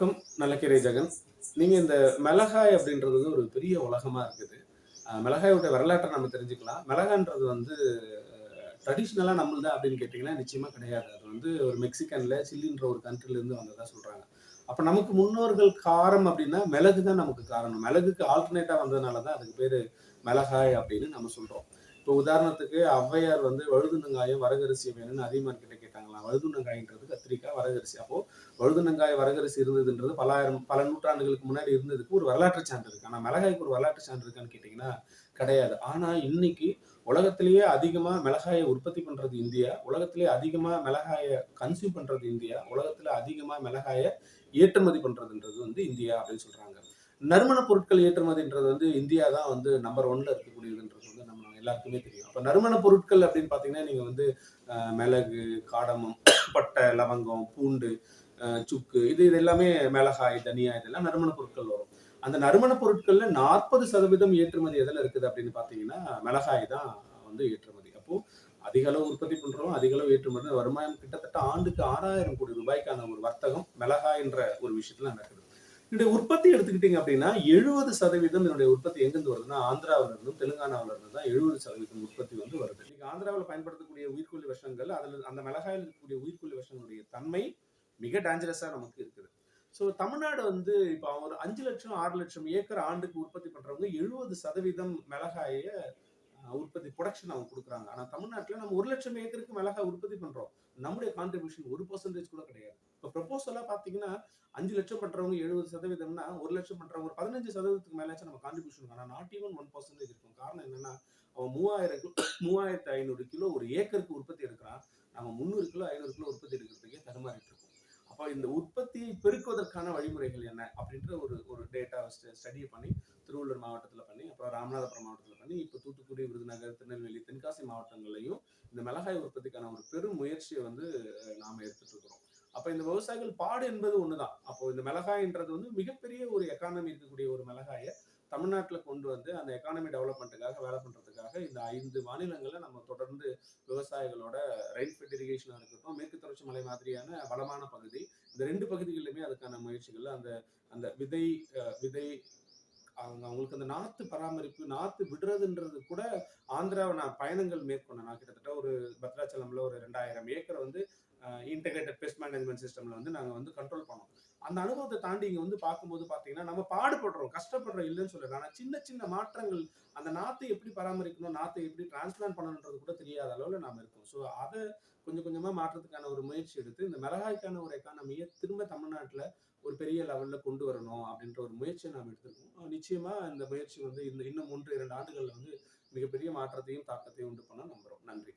வணக்கம். நல்லக்கீரை ஜெகன். நீங்க இந்த மிளகாய் அப்படின்றது ஒரு பெரிய உலகமா இருக்குது. மிளகாயோட வரலாற்ற நம்ம தெரிஞ்சுக்கலாம். மிளகான்றது வந்து ட்ரெடிஷனலா நம்மள்து அப்படின்னு கேட்டீங்கன்னா, நிச்சயமா கிடையாது. அது வந்து ஒரு மெக்சிகன்ல, சிலின்ற ஒரு கண்ட்ரில இருந்து வந்ததா சொல்றாங்க. அப்ப நமக்கு முன்னோர்கள் காரம் அப்படின்னா, மிளகு தான் நமக்கு காரணம். மிளகுக்கு ஆல்டர்னேட்டா வந்ததுனால தான் அதுக்கு பேரு மிளகாய் அப்படின்னு நம்ம சொல்றோம். இப்போ உதாரணத்துக்கு ஔவையார் வந்து வழுதுனங்காயும், வரகரிசி வேணும்னு அதியமான் கிட்ட கேட்டாங்களாம். வழுதுனங்காய்ன்றது கத்திரிக்காய், வரகரிசி. அப்போ வழுதுனங்காய், வரகரிசி இருந்ததுன்றது பல நூற்றாண்டுகளுக்கு முன்னாடி இருந்ததுக்கு ஒரு வரலாற்று சான்று இருக்கு. ஆனா மிளகாய்க்கு ஒரு வரலாற்று சான்று இருக்கான்னு கேட்டீங்கன்னா, கிடையாது. ஆனா இன்னைக்கு உலகத்திலேயே அதிகமா மிளகாய உற்பத்தி பண்றது இந்தியா. உலகத்திலேயே அதிகமா மிளகாய கன்சியூம் பண்றது இந்தியா. உலகத்துல அதிகமா மிளகாய ஏற்றுமதி பண்றதுன்றது வந்து இந்தியா அப்படின்னு சொல்றாங்க. நறுமணப் பொருட்கள் ஏற்றுமதின்றது வந்து இந்தியா தான் வந்து நம்பர் 1ல இருக்கக்கூடியதுன்றது வந்து நம்ம எல்லாருக்குமே தெரியும். அப்ப நறுமணப் பொருட்கள் அப்படின்னு பார்த்தீங்கன்னா, நீங்க வந்து மிளகு, காடமம், பட்டை, லவங்கம், பூண்டு, சுக்கு இது எல்லாமே மிளகாய், தனியா இதெல்லாம் நறுமணப் பொருட்கள் வரும். அந்த நறுமணப் பொருட்கள்ல 40% ஏற்றுமதி எதுல இருக்குது அப்படின்னு பார்த்தீங்கன்னா, மிளகாய் தான் வந்து ஏற்றுமதி. அப்போ அதிக அளவு உற்பத்தி பண்றோம், அதிக அளவு ஏற்றுமதி. வருமானம் கிட்டத்தட்ட ஆண்டுக்கு ரூ. 6,000 கோடி ஒரு வர்த்தகம் மிளகாய் என்ற ஒரு விஷயத்துல நடக்குது. என்னுடைய உற்பத்தி எடுத்துக்கிட்டீங்க அப்படின்னா, 70% என்னுடைய உற்பத்தி எங்கிருந்து வருதுன்னா, ஆந்திராவில இருந்தும், தெலுங்கானாவில இருந்தும் தான் 70% உற்பத்தி வந்து வருது. இன்னைக்கு ஆந்திராவில பயன்படுத்தக்கூடிய உயிர்க்கொல்லி விஷங்கள், அதுல அந்த மிளகாயில இருக்கக்கூடிய உயிர்க்கொல்லி விஷங்களுடைய தன்மை மிக டேஞ்சரஸா நமக்கு இருக்குது. ஸோ தமிழ்நாடு வந்து இப்ப ஒரு 5,00,000 6,00,000 ஏக்கர் ஆண்டுக்கு உற்பத்தி பண்றவங்க 70% மிளகாய உற்பத்தி புரொடக்ஷன் அவங்க குடுக்குறாங்க. ஆனா தமிழ்நாட்டுல நம்ம 1,00,000 ஏக்கருக்கு மிளகாய் உற்பத்தி பண்றோம். நம்முடைய கான்ட்ரிபியூஷன் 1% கூட கிடையாது. இப்ப ப்ரொபோசலா பார்த்தீங்கன்னா, 5,00,000 பண்றவங்க 70%ன்னா 1,00,000 பண்றவங்க ஒரு 15%க்கு மேலாச்சும் நம்ம கான்ட்ரிபியூஷன் ஆனா நாட் ஈவன் 1% இருக்கும். காரணம் என்னன்னா, அவன் 3,500 கிலோ ஒரு ஏக்கருக்கு உற்பத்தி எடுக்கிறான். நம்ம 300 கிலோ, 500 கிலோ உற்பத்தி எடுக்கிறதுக்கே தடுமாறிட்டு இருக்கோம். அப்ப இந்த உற்பத்தியை பெருக்குவதற்கான வழிமுறைகள் என்ன? அப்படின்ற ஒரு ஒரு டேட்டா ஸ்டடி பண்ணி திருவள்ளூர் மாவட்டத்துல பண்ணி, அப்புறம் ராமநாதபுரம் மாவட்டத்துல பண்ணி, இப்ப தூத்துக்குடி, விருதுநகர், திருநெல்வேலி, தென்காசி மாவட்டங்கள்லயும் இந்த மிளகாய் உற்பத்திக்கான ஒரு பெரும் முயற்சியை வந்து நாம எடுத்துட்டு இருக்கிறோம். அப்ப இந்த விவசாயிகள் பாடு என்பது ஒண்ணுதான். அப்போ இந்த மிளகாய்ன்றது வந்து மிகப்பெரிய ஒரு எக்கானமி இருக்கக்கூடிய ஒரு மிளகாய தமிழ்நாட்டுல கொண்டு வந்து அந்த எக்கானமி டெவலப்மெண்ட்டுக்காக வேலை பண்றதுக்காக இந்த 5 மாநிலங்கள்ல நம்ம தொடர்ந்து விவசாயிகளோட ரெயின் ஃபெட் இரிகேஷனா இருக்கட்டும், மேற்கு தொடர்ச்சி மலை மாதிரியான வளமான பகுதி, இந்த 2 பகுதிகளிலுமே அதுக்கான முயற்சிகள் அந்த அந்த விதை அவங்களுக்கு அந்த நாத்து பராமரிப்பு, நாத்து விடுறதுன்றது கூட ஆந்திராவை நான் பயணங்கள் மேற்கொண்டேன். நான் கிட்டத்தட்ட ஒரு பத்ராச்சலம்ல ஒரு 2,000 ஏக்கர் வந்து இன்டகிரேட்டட் பெஸ்ட் மேனேஜ்மெண்ட் சிஸ்டம்ல வந்து நாங்க வந்து கண்ட்ரோல் பண்ணோம். அந்த அனுபவத்த தாண்டி இங்க வந்து பார்க்கும்போது பார்த்தீங்கன்னா, நம்ம பாடுபடுறோம், கஷ்டப்படுறோம் இல்லன்னு சொல்லல. ஆனா சின்ன சின்ன மாற்றங்கள் அந்த நாத்தை எப்படி பராமரிக்கணும், நாத்தை எப்படி டிரான்ஸ்பிளான்ட் பண்ணணுன்றது கூட தெரியாத அளவுல நாம இருக்கோம். ஸோ அத கொஞ்சம் கொஞ்சமா மாற்றத்துக்கான ஒரு முயற்சி எடுத்து, இந்த மிளகாய்க்கான ஒரு எக்கானமிய திரும்ப தமிழ்நாட்டுல ஒரு பெரிய லெவல்ல கொண்டு வரணும் அப்படின்ற ஒரு முயற்சியை நாம் எடுத்திருக்கோம். நிச்சயமா இந்த முயற்சி வந்து இன்னும் 1, 2 ஆண்டுகள்ல வந்து மிகப்பெரிய மாற்றத்தையும், தாக்கத்தையும் உண்டு பண்ண நம்புறோம். நன்றி.